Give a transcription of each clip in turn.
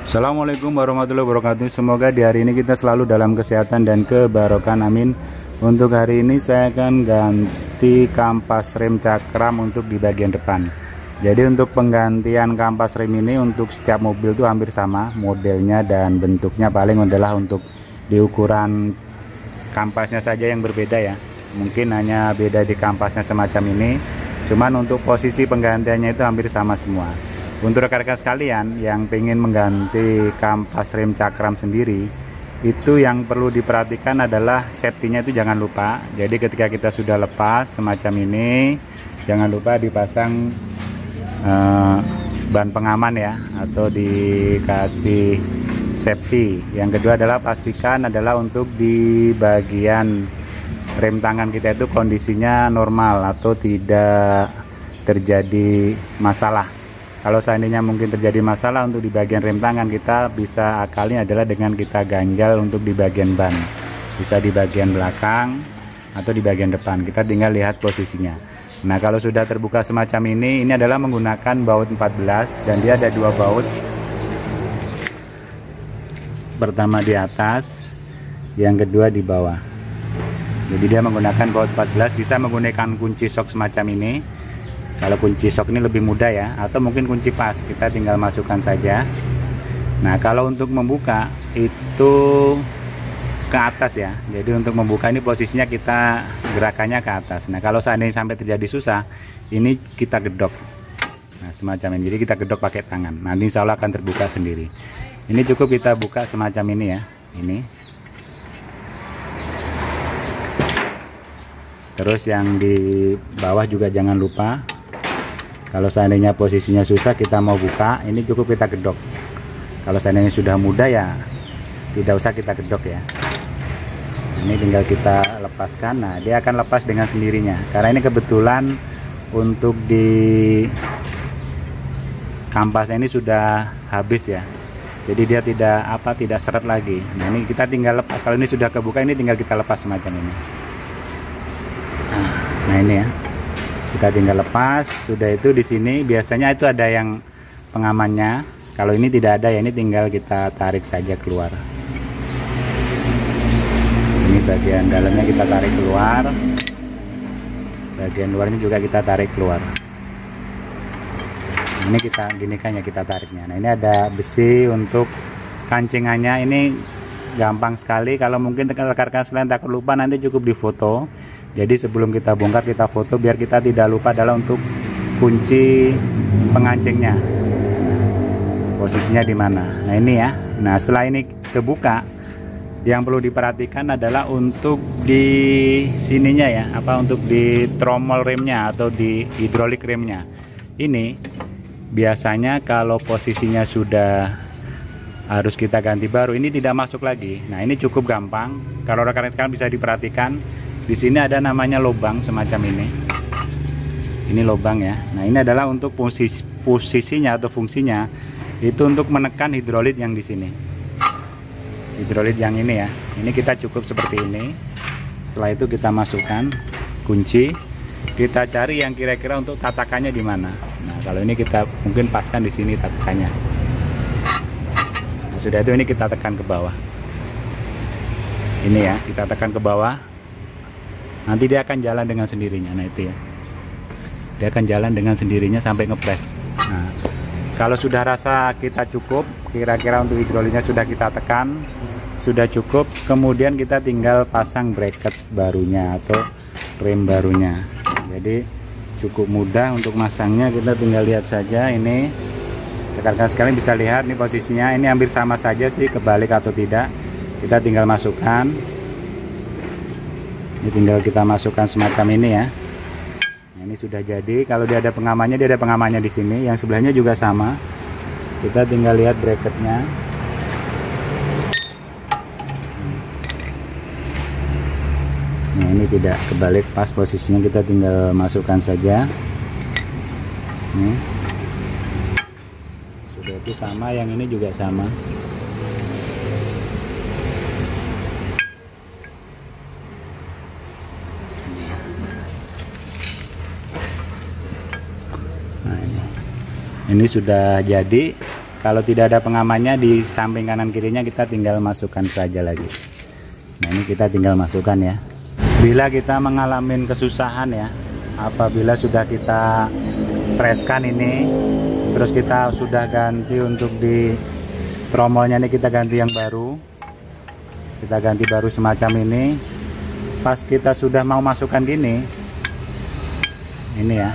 Assalamualaikum warahmatullahi wabarakatuh. Semoga di hari ini kita selalu dalam kesehatan dan kebarokan, amin. Untuk hari ini saya akan ganti kampas rem cakram untuk di bagian depan. Jadi untuk penggantian kampas rem ini untuk setiap mobil itu hampir sama modelnya dan bentuknya, paling adalah untuk di ukuran kampasnya saja yang berbeda ya. Mungkin hanya beda di kampasnya semacam ini, cuman untuk posisi penggantiannya itu hampir sama semua. Untuk rekan-rekan sekalian yang ingin mengganti kampas rem cakram sendiri, itu yang perlu diperhatikan adalah safety-nya itu jangan lupa. Jadi ketika kita sudah lepas semacam ini, jangan lupa dipasang ban pengaman ya, atau dikasih safety. Yang kedua adalah pastikan adalah untuk di bagian rem tangan kita itu kondisinya normal atau tidak terjadi masalah. Kalau seandainya mungkin terjadi masalah untuk di bagian rem tangan, kita bisa akalnya adalah dengan kita ganjal untuk di bagian ban. Bisa di bagian belakang atau di bagian depan, kita tinggal lihat posisinya. Nah, kalau sudah terbuka semacam ini adalah menggunakan baut 14 dan dia ada dua baut. Pertama di atas, yang kedua di bawah. Jadi dia menggunakan baut 14, bisa menggunakan kunci sok semacam ini. Kalau kunci sok ini lebih mudah ya, atau mungkin kunci pas, kita tinggal masukkan saja. Nah, kalau untuk membuka itu ke atas ya. Jadi untuk membuka ini posisinya kita gerakannya ke atas. Nah, kalau seandainya sampai terjadi susah, ini kita gedok. Nah, semacam ini. Jadi kita gedok pakai tangan. Nanti insya Allah akan terbuka sendiri. Ini cukup kita buka semacam ini ya. Ini. Terus yang di bawah juga jangan lupa. Kalau seandainya posisinya susah kita mau buka, ini cukup kita gedok. Kalau seandainya sudah mudah ya tidak usah kita gedok ya. Ini tinggal kita lepaskan. Nah, dia akan lepas dengan sendirinya. Karena ini kebetulan untuk di kampasnya ini sudah habis ya. Jadi dia tidak seret lagi. Nah, ini kita tinggal lepas. Kalau ini sudah kebuka, ini tinggal kita lepas semacam ini. Nah, ini ya. Kita tinggal lepas. Sudah itu di sini biasanya itu ada yang pengamannya. Kalau ini tidak ada ya, ini tinggal kita tarik saja keluar. Ini bagian dalamnya kita tarik keluar. Bagian luarnya juga kita tarik keluar. Ini kita ginikan ya, kita tariknya. Nah, ini ada besi untuk kancingannya. Ini gampang sekali. Kalau mungkin rekan-rekan sekalian takut lupa, nanti cukup difoto. Jadi sebelum kita bongkar kita foto biar kita tidak lupa adalah untuk kunci pengancingnya. Posisinya di mana? Nah, ini ya. Nah, setelah ini kebuka, yang perlu diperhatikan adalah untuk di sininya ya, untuk di tromol remnya atau di hidrolik remnya. Ini biasanya kalau posisinya sudah harus kita ganti baru, ini tidak masuk lagi. Nah, ini cukup gampang. Kalau rekan-rekan bisa diperhatikan, di sini ada namanya lubang semacam ini. Ini lubang ya. Nah, ini adalah untuk posisinya atau fungsinya itu untuk menekan hidrolit yang di sini. Hidrolit yang ini ya. Ini kita cukup seperti ini. Setelah itu kita masukkan kunci. Kita cari yang kira-kira untuk tatakannya di mana. Nah, kalau ini kita mungkin paskan di sini tatakannya. Nah, sudah itu ini kita tekan ke bawah. Ini ya, kita tekan ke bawah. Nanti dia akan jalan dengan sendirinya. Nah, itu ya. Dia akan jalan dengan sendirinya sampai ngepres. Nah, kalau sudah rasa kita cukup, kira-kira untuk hidroliknya sudah kita tekan, sudah cukup, kemudian kita tinggal pasang bracket barunya atau rem barunya. Jadi cukup mudah untuk masangnya, kita tinggal lihat saja ini. Rekan-rekan sekalian bisa lihat ini posisinya, ini hampir sama saja sih kebalik atau tidak. Kita tinggal masukkan. Ini tinggal kita masukkan semacam ini ya. Nah, ini sudah jadi. Kalau dia ada pengamannya, dia ada pengamannya di sini. Yang sebelahnya juga sama. Kita tinggal lihat bracketnya. Nah, ini tidak kebalik, pas posisinya, kita tinggal masukkan saja. Nih. Sudah itu sama, yang ini juga sama. Ini sudah jadi. Kalau tidak ada pengamannya di samping kanan kirinya, kita tinggal masukkan saja lagi. Nah, ini kita tinggal masukkan ya. Bila kita mengalami kesusahan ya, apabila sudah kita preskan ini, terus kita sudah ganti untuk di tromolnya ini, kita ganti yang baru, kita ganti baru semacam ini. Pas kita sudah mau masukkan gini, ini ya,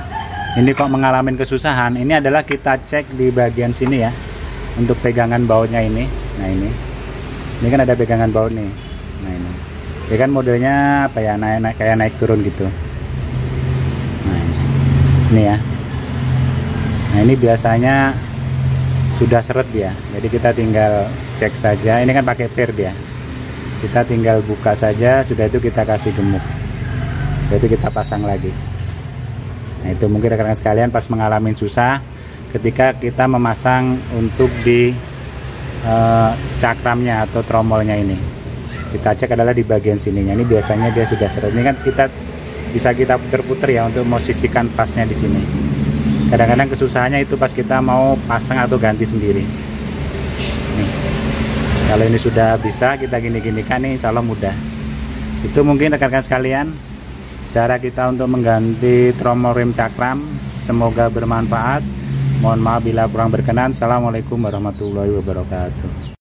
ini kok mengalami kesusahan. Ini adalah kita cek di bagian sini ya, untuk pegangan bautnya ini. Nah, ini kan ada pegangan baut nih. Nah, ini kan modelnya apa ya, naik kayak naik turun gitu. Nah, ini ya. Nah, ini biasanya sudah seret ya, jadi kita tinggal cek saja. Ini kan pakai per dia, kita tinggal buka saja, sudah itu kita kasih gemuk, sudah itu kita pasang lagi. Nah, itu mungkin rekan-rekan sekalian pas mengalami susah ketika kita memasang untuk di cakramnya atau tromolnya ini. Kita cek adalah di bagian sininya. Ini biasanya dia sudah seret. Ini kan kita bisa kita puter-puter ya untuk memposisikan pasnya di sini. Kadang-kadang kesusahannya itu pas kita mau pasang atau ganti sendiri. Nih. Kalau ini sudah bisa kita gini-ginikan nih, insya Allah mudah. Itu mungkin rekan-rekan sekalian cara kita untuk mengganti tromol rem cakram. Semoga bermanfaat. Mohon maaf bila kurang berkenan. Assalamualaikum warahmatullahi wabarakatuh.